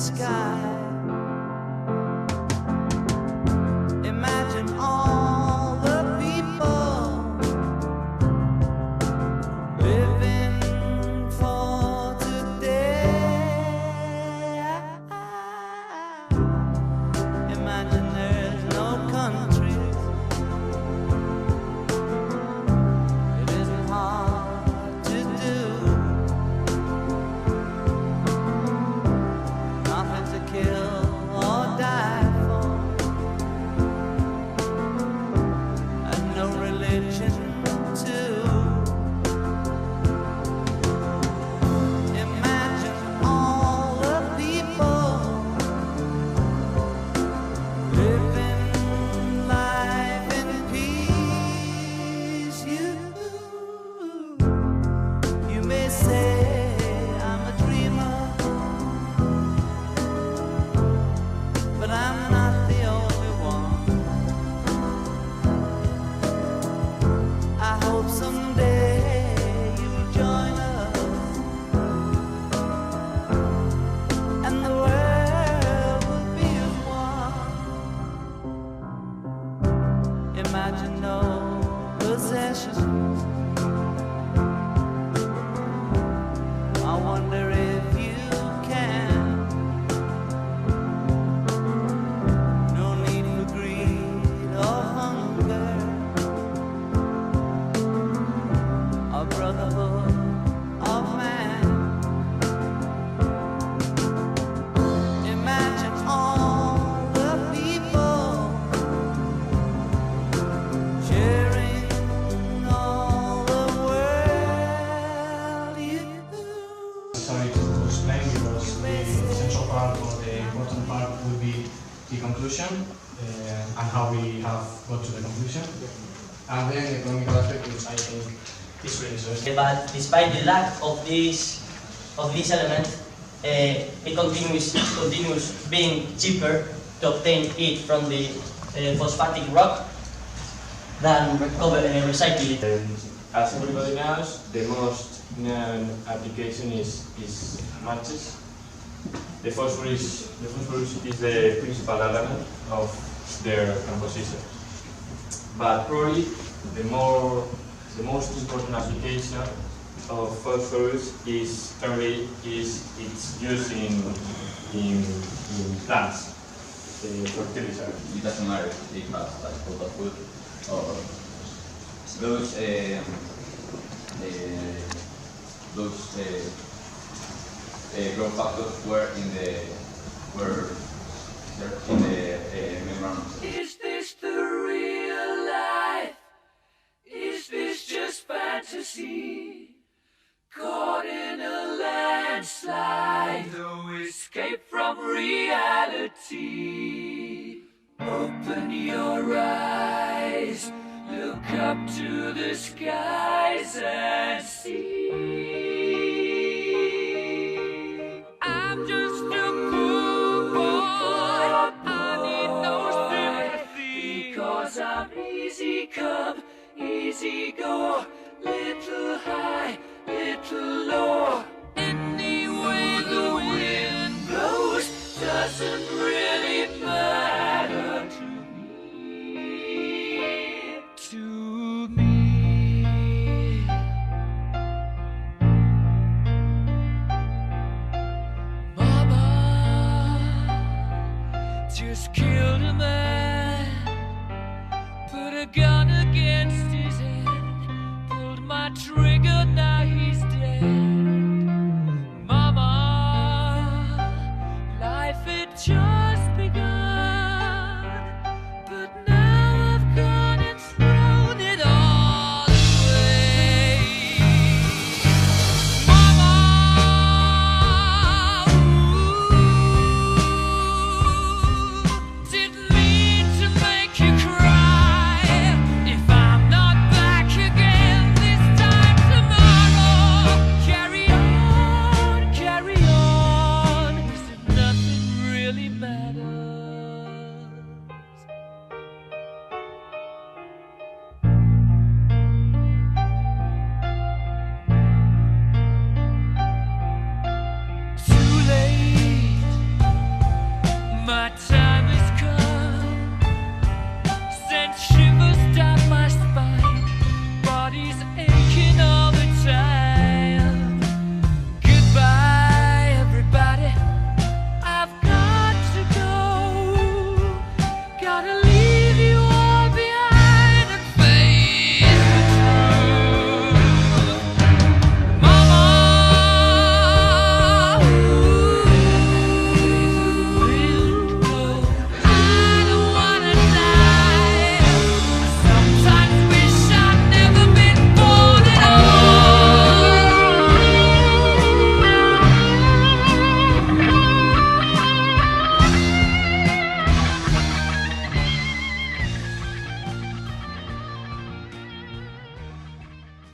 sky. Imagine all the people living for today. Imagine there's no countries. It isn't hard to do. Nothing to kill or die for, and no religion too. Imagine all the people living life in peace. You may say I'm a dreamer, but I'm not the only one. I hope someday you'll join us, and the world will be as one. Imagine no possessions. I wonder if you can. No need for greed or hunger, a brotherhood of man. Imagine all the people sharing all the world. Sorry to explain, because the essential part or the important part will be the conclusion and how we have got to the conclusion. And then the economical aspect, which I think is really interesting. But despite the lack of this element, it continues being cheaper to obtain it from the phosphatic rock than recycle it. As everybody knows, the most known application is matches. The phosphorus is the principal element of their composition. But probably the most important application of phosphorus is its use in plants, fertilizer. It doesn't matter if it has like total food or those growth factors were in the membrane. Is this the real life? Is this just fantasy? Caught in a landslide, no escape from reality. Open your eyes, look up to the skies and see. I'm just a poor boy, I need no sympathy, because I'm easy come, easy go, little high, little low. Any way the wind blows doesn't really matter to me. To me. Mama just killed a man.